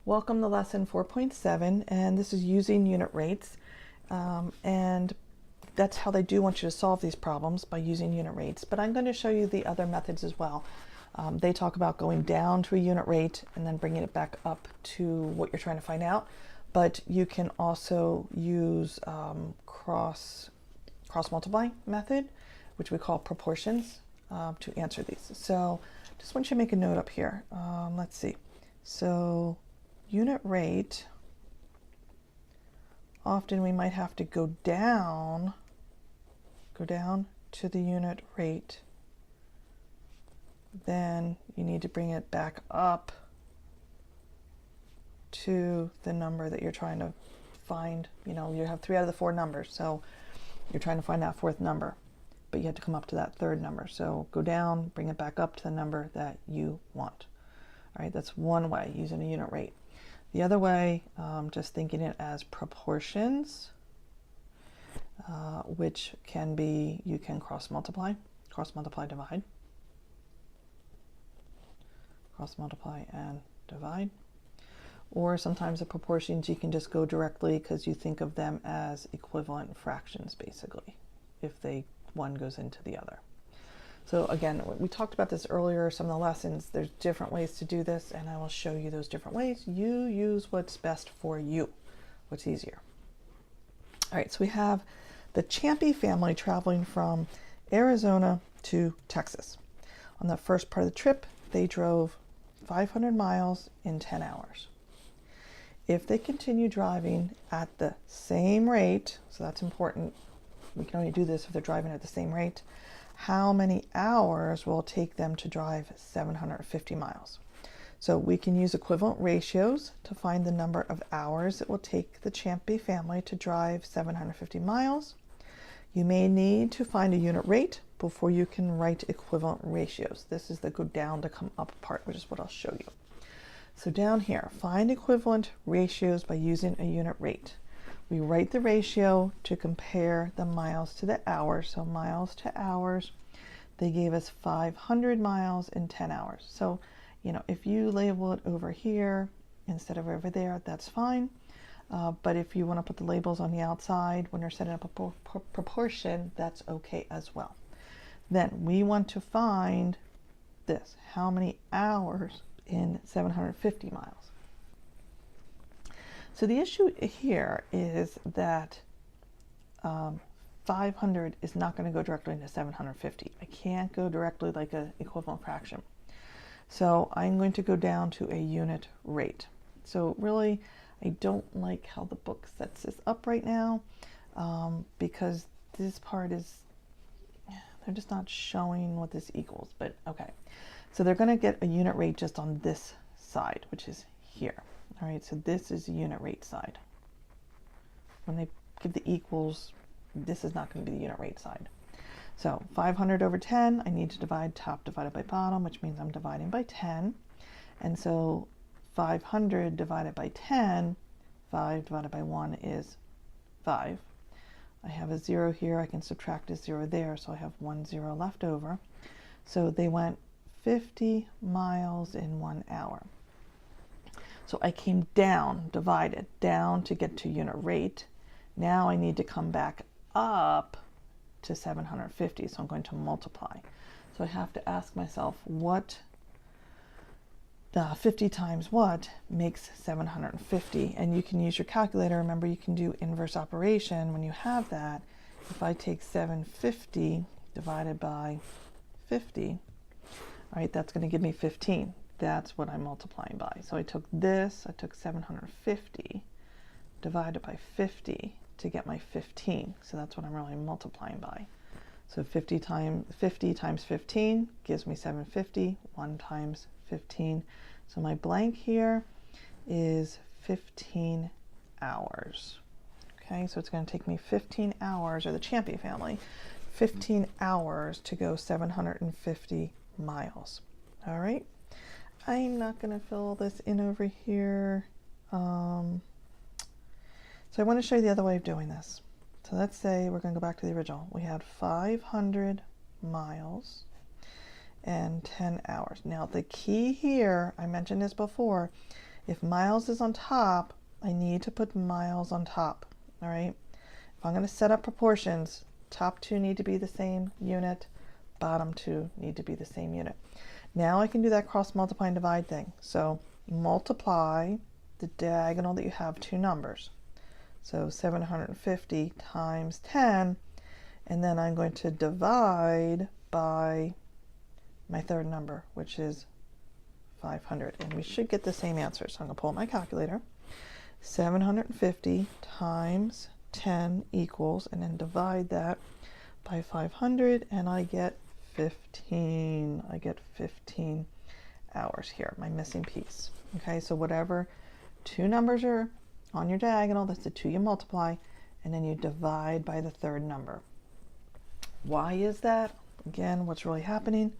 Welcome to lesson 4.7, and this is using unit rates. And that's how they do want you to solve these problems, by using unit rates. But I'm going to show you the other methods as well. They talk about going down to a unit rate and then bringing it back up to what you're trying to find out. But you can also use cross multiply method, which we call proportions, to answer these. So just want you to make a note up here. Let's see. So unit rate, often we might have to go down to the unit rate. Then you need to bring it back up to the number that you're trying to find. You know, you have 3 out of the 4 numbers, so you're trying to find that 4th number, but you have to come up to that 3rd number. So go down, bring it back up to the number that you want. All right, that's one way, using a unit rate. The other way, just thinking it as proportions, which can be, you can cross multiply, divide, cross multiply and divide. Or sometimes the proportions you can just go directly because you think of them as equivalent fractions, basically, if one goes into the other. So again, we talked about this earlier, some of the lessons. There's different ways to do this, and I will show you those different ways. You use what's best for you, what's easier. All right, so we have the Ciampi family traveling from Arizona to Texas. On the first part of the trip, they drove 500 miles in 10 hours. If they continue driving at the same rate, so that's important, we can only do this if they're driving at the same rate, how many hours will it take them to drive 750 miles? So we can use equivalent ratios to find the number of hours it will take the Ciampi family to drive 750 miles. You may need to find a unit rate before you can write equivalent ratios. This is the go down to come up part, which is what I'll show you. So down here, find equivalent ratios by using a unit rate. We write the ratio to compare the miles to the hours. So miles to hours, they gave us 500 miles in 10 hours. So, you know, if you label it over here instead of over there, that's fine. But if you want to put the labels on the outside when you're setting up a proportion, that's okay as well. Then we want to find this, how many hours in 750 miles. So the issue here is that 500 is not going to go directly into 750. I can't go directly like an equivalent fraction. So I'm going to go down to a unit rate. So really, I don't like how the book sets this up right now, because this part is, they're just not showing what this equals, but okay. So they're going to get a unit rate just on this side, which is here. All right, so this is the unit rate side. When they give the equals, this is not going to be the unit rate side. So 500 over 10, I need to divide top divided by bottom, which means I'm dividing by 10. And so 500 divided by 10, 5 divided by 1 is 5. I have a 0 here, I can subtract a 0 there, so I have 1 0 left over. So they went 50 miles in 1 hour. So I came down, divided, down to get to unit rate. Now I need to come back up to 750, so I'm going to multiply. So I have to ask myself, what 50 times what makes 750? And you can use your calculator. Remember, you can do inverse operation when you have that. If I take 750 divided by 50, all right, that's going to give me 15. That's what I'm multiplying by. So I took this, I took 750 divided by 50 to get my 15. So that's what I'm really multiplying by. So 50 times 15 gives me 750, 1 times 15. So my blank here is 15 hours. Okay, so it's going to take me 15 hours, or the Ciampi family, 15 hours to go 750 miles. All right. I'm not going to fill all this in over here. So I want to show you the other way of doing this. So let's say we're going to go back to the original. We had 500 miles and 10 hours. Now the key here, I mentioned this before, If miles is on top, I need to put miles on top, all right? If I'm going to set up proportions, top two need to be the same unit, bottom two need to be the same unit. Now I can do that cross multiply and divide thing. So multiply the diagonal that you have two numbers. So 750 times 10, and then I'm going to divide by my third number, which is 500, and we should get the same answer. So I'm going to pull up my calculator. 750 times 10 equals, and then divide that by 500, and I get 15. I get 15 hours here, my missing piece. Okay, so whatever two numbers are on your diagonal, that's the two you multiply, and then you divide by the third number. Why is that? Again, what's really happening?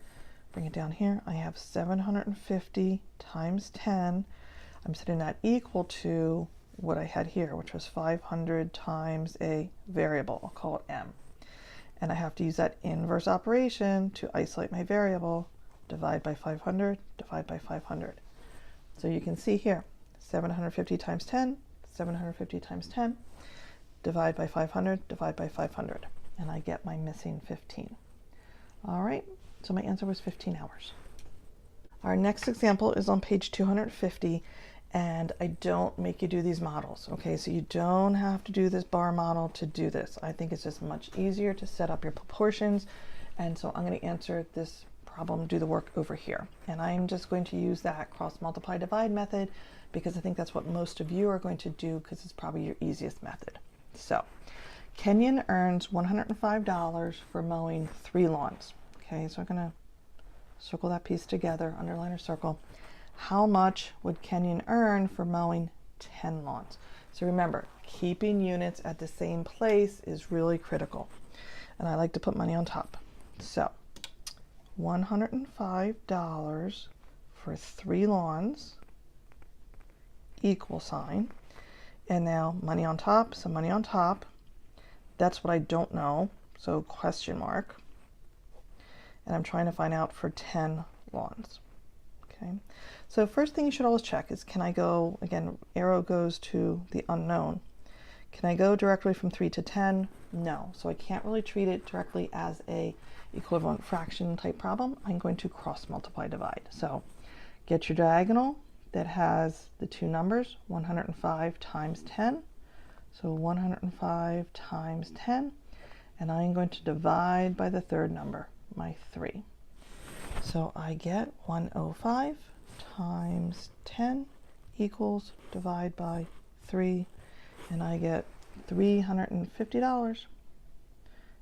Bring it down here. I have 750 times 10. I'm setting that equal to what I had here, which was 500 times a variable. I'll call it m. And I have to use that inverse operation to isolate my variable. Divide by 500, divide by 500. So you can see here, 750 times 10, 750 times 10, divide by 500, divide by 500. And I get my missing 15. All right, so my answer was 15 hours. Our next example is on page 250, and I don't make you do these models, okay? So you don't have to do this bar model to do this. I think it's just much easier to set up your proportions, and so I'm going to answer this problem, do the work over here. And I'm just going to use that cross multiply divide method because I think that's what most of you are going to do because it's probably your easiest method. So Kenyon earns $105 for mowing 3 lawns. Okay, so I'm going to circle that piece together, underline or circle. How much would Kenyon earn for mowing 10 lawns? So remember, keeping units at the same place is really critical. And I like to put money on top. So $105 for 3 lawns, equal sign. And now money on top, so money on top. That's what I don't know, so question mark. And I'm trying to find out for 10 lawns. Okay, so first thing you should always check is, can I go, again, arrow goes to the unknown. Can I go directly from 3 to 10? No, so I can't really treat it directly as a equivalent fraction type problem. I'm going to cross multiply divide. So get your diagonal that has the two numbers, 105 times 10. So 105 times 10, and I'm going to divide by the third number, my 3. So I get 105 times 10 equals, divide by 3, and I get $350.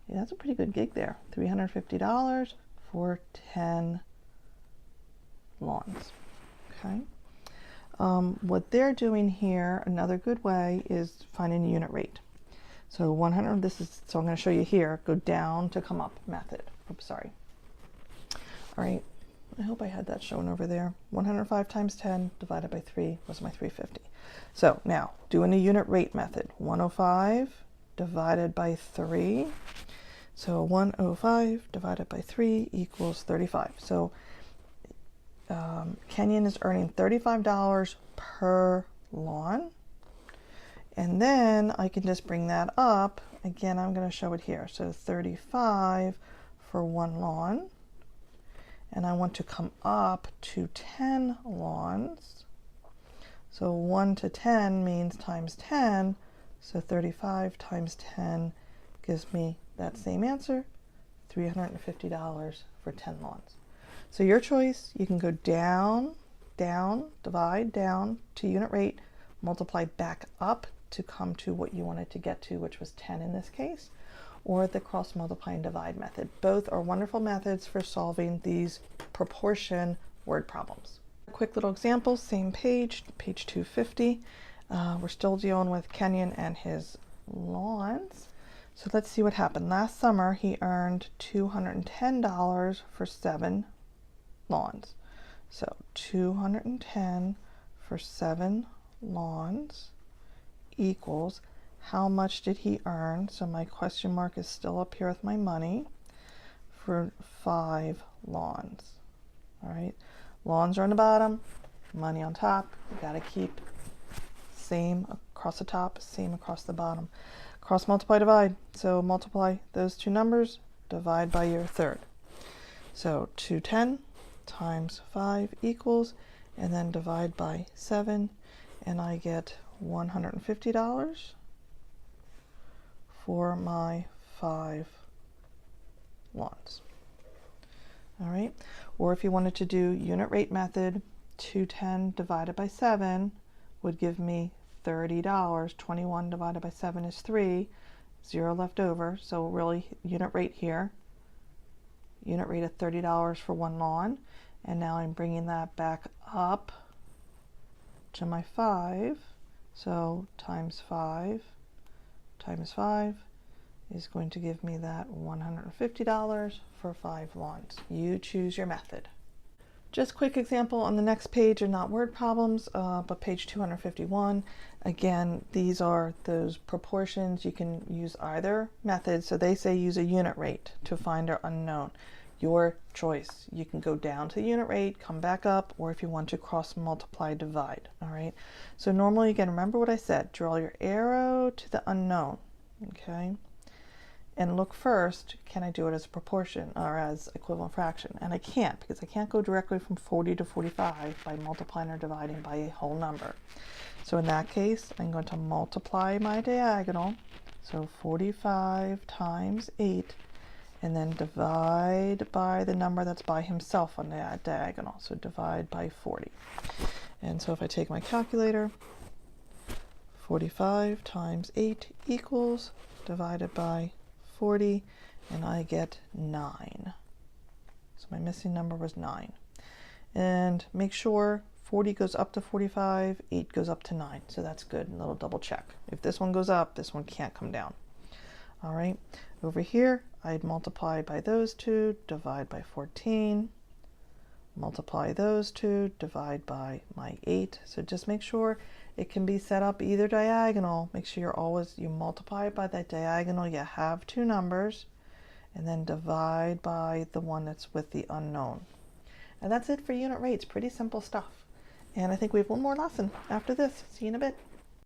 Yeah, that's a pretty good gig there. $350 for 10 lawns. Okay. What they're doing here, another good way, is finding a unit rate. So 100, so I'm going to show you here, go down to come up method. Oops, sorry. All right, I hope I had that shown over there. 105 times 10 divided by 3 was my 350. So now, doing a unit rate method, 105 divided by 3. So 105 divided by 3 equals 35. So Kenyon is earning $35 per lawn. And then I can just bring that up. Again, I'm going to show it here. So 35 for 1 lawn. And I want to come up to 10 lawns. So 1 to 10 means times 10. So 35 times 10 gives me that same answer, $350 for 10 lawns. So your choice, you can go down, down, divide down to unit rate, multiply back up to come to what you wanted to get to, which was 10 in this case, or the cross multiply and divide method. Both are wonderful methods for solving these proportion word problems. A quick little example, same page, page 250. We're still dealing with Kenyon and his lawns. So let's see what happened. Last summer, he earned $210 for 7 lawns. So 210 for 7 lawns equals, how much did he earn? So my question mark is still up here with my money, for 5 lawns. All right, lawns are on the bottom, money on top, you got to keep same across the top, same across the bottom. Cross multiply, divide. So multiply those two numbers, divide by your third. So 210 times 5 equals, and then divide by 7, and I get $150 for my 5 lawns. All right, or if you wanted to do unit rate method, 210 divided by 7 would give me $30. 21 divided by 7 is 3, 0 left over, so really unit rate here, unit rate of $30 for one lawn. And now I'm bringing that back up to my 5, so times 5 times 5 is going to give me that $150 for 5 lawns. You choose your method. Just quick example on the next page are not word problems, but page 251. Again, these are those proportions. You can use either method. So they say use a unit rate to find our unknown. Your choice. You can go down to the unit rate, come back up, or if you want to cross multiply, divide. All right. So normally, again, remember what I said. Draw your arrow to the unknown. Okay. And look first, can I do it as a proportion or as equivalent fraction? And I can't, because I can't go directly from 40 to 45 by multiplying or dividing by a whole number. So in that case, I'm going to multiply my diagonal. So 45 times 8, and then divide by the number that's by himself on that diagonal. So divide by 40. And so if I take my calculator, 45 times 8 equals, divided by 40, and I get 9. So my missing number was 9. And make sure 40 goes up to 45, 8 goes up to 9. So that's good. A little double check. If this one goes up, this one can't come down. All right. Over here, I'd multiply by those two, divide by 14, multiply those two, divide by my 8. So just make sure it can be set up either diagonal. Make sure you multiply by that diagonal. You have two numbers, and then divide by the one that's with the unknown. And that's it for unit rates. Pretty simple stuff. And I think we have one more lesson after this. See you in a bit.